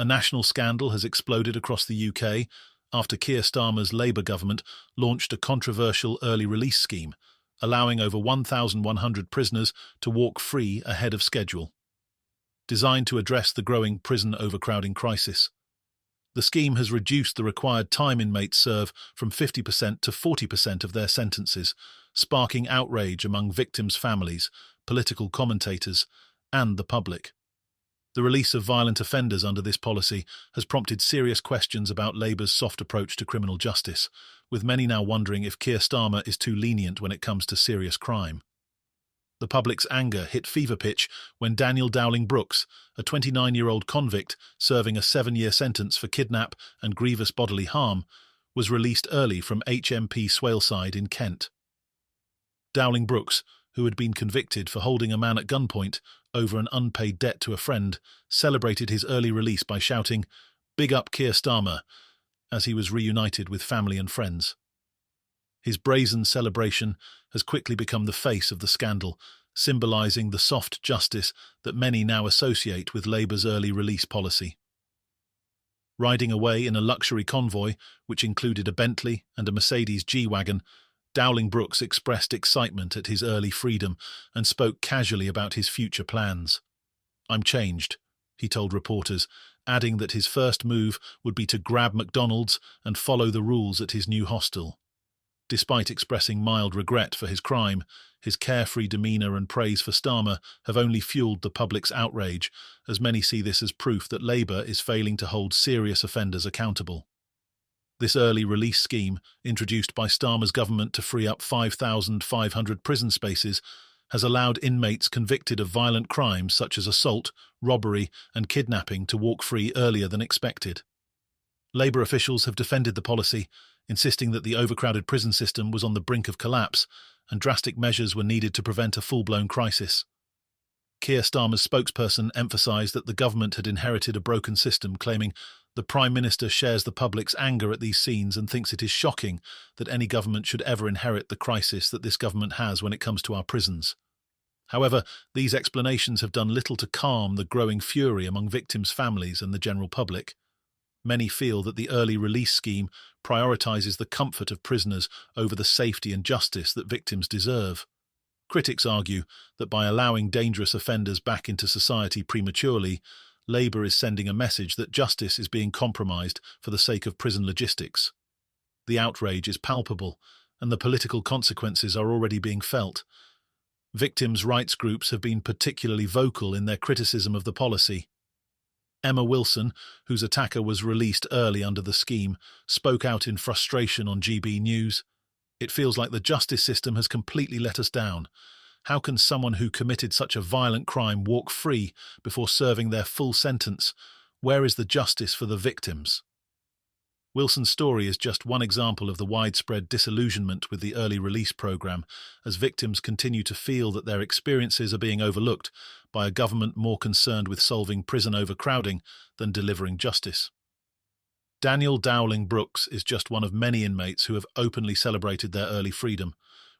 A national scandal has exploded across the UK after Keir Starmer's Labour government launched a controversial early release scheme, allowing over 1,100 prisoners to walk free ahead of schedule. Designed to address the growing prison overcrowding crisis, the scheme has reduced the required time inmates serve from 50% to 40% of their sentences, sparking outrage among victims' families, political commentators, and the public. The release of violent offenders under this policy has prompted serious questions about Labour's soft approach to criminal justice, with many now wondering if Keir Starmer is too lenient when it comes to serious crime. The public's anger hit fever pitch when Daniel Dowling-Brooks, a 29-year-old convict serving a 7-year sentence for kidnap and grievous bodily harm, was released early from HMP Swaleside in Kent. Dowling-Brooks, who had been convicted for holding a man at gunpoint over an unpaid debt to a friend, celebrated his early release by shouting, "Big up Keir Starmer," as he was reunited with family and friends. His brazen celebration has quickly become the face of the scandal, symbolising the soft justice that many now associate with Labour's early release policy. Riding away in a luxury convoy, which included a Bentley and a Mercedes G-Wagon, Dowling-Brooks expressed excitement at his early freedom and spoke casually about his future plans. "I'm changed," he told reporters, adding that his first move would be to grab McDonald's and follow the rules at his new hostel. Despite expressing mild regret for his crime, his carefree demeanour and praise for Starmer have only fuelled the public's outrage, as many see this as proof that Labour is failing to hold serious offenders accountable. This early release scheme, introduced by Starmer's government to free up 5,500 prison spaces, has allowed inmates convicted of violent crimes such as assault, robbery and kidnapping to walk free earlier than expected. Labour officials have defended the policy, insisting that the overcrowded prison system was on the brink of collapse and drastic measures were needed to prevent a full-blown crisis. Keir Starmer's spokesperson emphasised that the government had inherited a broken system, claiming the Prime Minister shares the public's anger at these scenes and thinks it is shocking that any government should ever inherit the crisis that this government has when it comes to our prisons. However, these explanations have done little to calm the growing fury among victims' families and the general public. Many feel that the early release scheme prioritises the comfort of prisoners over the safety and justice that victims deserve. Critics argue that by allowing dangerous offenders back into society prematurely, Labour is sending a message that justice is being compromised for the sake of prison logistics. The outrage is palpable, and the political consequences are already being felt. Victims' rights groups have been particularly vocal in their criticism of the policy. Emma Wilson, whose attacker was released early under the scheme, spoke out in frustration on GB News. "It feels like the justice system has completely let us down. How can someone who committed such a violent crime walk free before serving their full sentence? Where is the justice for the victims?" Wilson's story is just one example of the widespread disillusionment with the early release programme, as victims continue to feel that their experiences are being overlooked by a government more concerned with solving prison overcrowding than delivering justice. Daniel Dowling-Brooks is just one of many inmates who have openly celebrated their early freedom,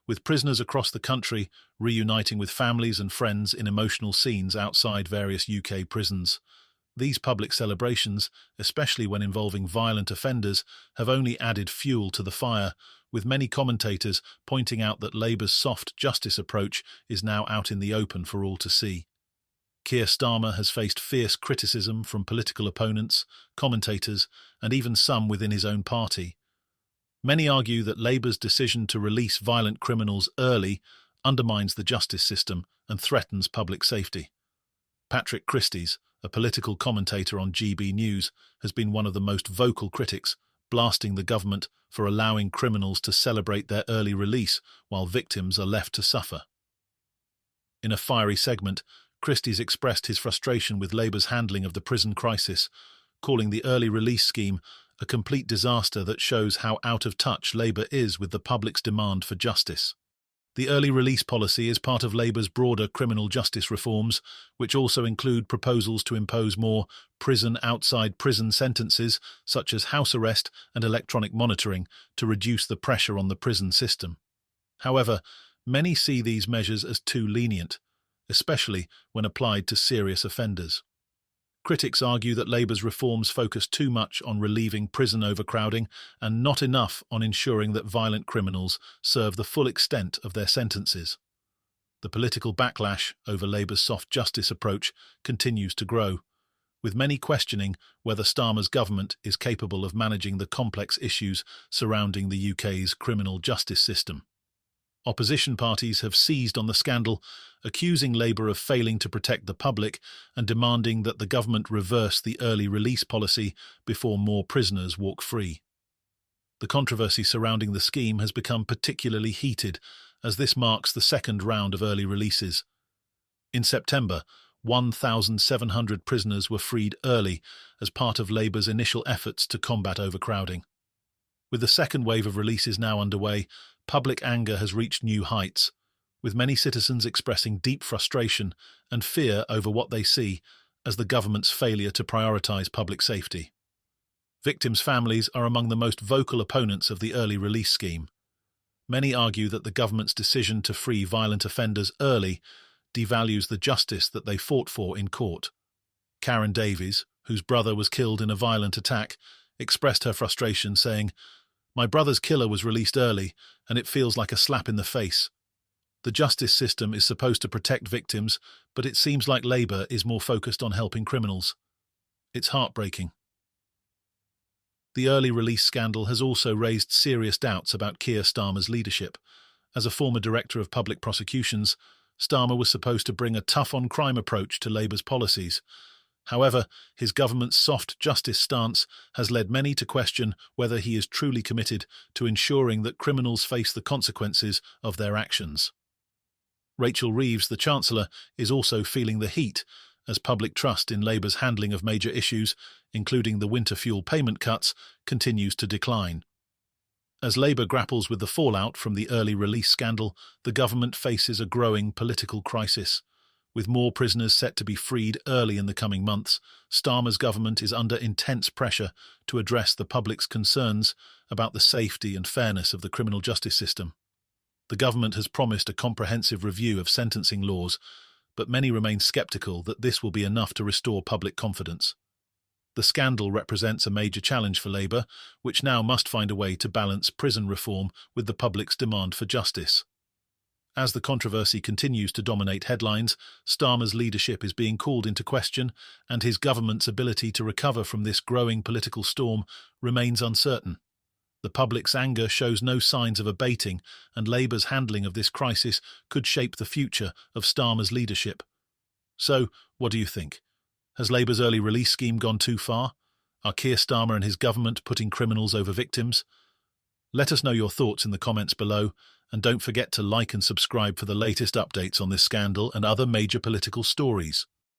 with prisoners across the country reuniting with families and friends in emotional scenes outside various UK prisons. These public celebrations, especially when involving violent offenders, have only added fuel to the fire, with many commentators pointing out that Labour's soft justice approach is now out in the open for all to see. Keir Starmer has faced fierce criticism from political opponents, commentators, and even some within his own party. Many argue that Labour's decision to release violent criminals early undermines the justice system and threatens public safety. Patrick Christys, a political commentator on GB News, has been one of the most vocal critics, blasting the government for allowing criminals to celebrate their early release while victims are left to suffer. In a fiery segment, Christys expressed his frustration with Labour's handling of the prison crisis, calling the early release scheme a complete disaster that shows how out of touch Labour is with the public's demand for justice. The early release policy is part of Labour's broader criminal justice reforms, which also include proposals to impose more prison-outside-prison sentences, such as house arrest and electronic monitoring, to reduce the pressure on the prison system. However, many see these measures as too lenient, especially when applied to serious offenders. Critics argue that Labour's reforms focus too much on relieving prison overcrowding and not enough on ensuring that violent criminals serve the full extent of their sentences. The political backlash over Labour's soft justice approach continues to grow, with many questioning whether Starmer's government is capable of managing the complex issues surrounding the UK's criminal justice system. Opposition parties have seized on the scandal, accusing Labour of failing to protect the public and demanding that the government reverse the early release policy before more prisoners walk free. The controversy surrounding the scheme has become particularly heated, as this marks the second round of early releases. In September, 1,700 prisoners were freed early as part of Labour's initial efforts to combat overcrowding. With the second wave of releases now underway, public anger has reached new heights, with many citizens expressing deep frustration and fear over what they see as the government's failure to prioritise public safety. Victims' families are among the most vocal opponents of the early release scheme. Many argue that the government's decision to free violent offenders early devalues the justice that they fought for in court. Karen Davies, whose brother was killed in a violent attack, expressed her frustration, saying, "My brother's killer was released early, and it feels like a slap in the face. The justice system is supposed to protect victims, but it seems like Labour is more focused on helping criminals. It's heartbreaking." The early release scandal has also raised serious doubts about Keir Starmer's leadership. As a former director of public prosecutions, Starmer was supposed to bring a tough-on-crime approach to Labour's policies. However, his government's soft justice stance has led many to question whether he is truly committed to ensuring that criminals face the consequences of their actions. Rachel Reeves, the Chancellor, is also feeling the heat as public trust in Labour's handling of major issues, including the winter fuel payment cuts, continues to decline. As Labour grapples with the fallout from the early release scandal, the government faces a growing political crisis. With more prisoners set to be freed early in the coming months, Starmer's government is under intense pressure to address the public's concerns about the safety and fairness of the criminal justice system. The government has promised a comprehensive review of sentencing laws, but many remain sceptical that this will be enough to restore public confidence. The scandal represents a major challenge for Labour, which now must find a way to balance prison reform with the public's demand for justice. As the controversy continues to dominate headlines, Starmer's leadership is being called into question, and his government's ability to recover from this growing political storm remains uncertain. The public's anger shows no signs of abating, and Labour's handling of this crisis could shape the future of Starmer's leadership. So, what do you think? Has Labour's early release scheme gone too far? Are Keir Starmer and his government putting criminals over victims? Let us know your thoughts in the comments below, and don't forget to like and subscribe for the latest updates on this scandal and other major political stories.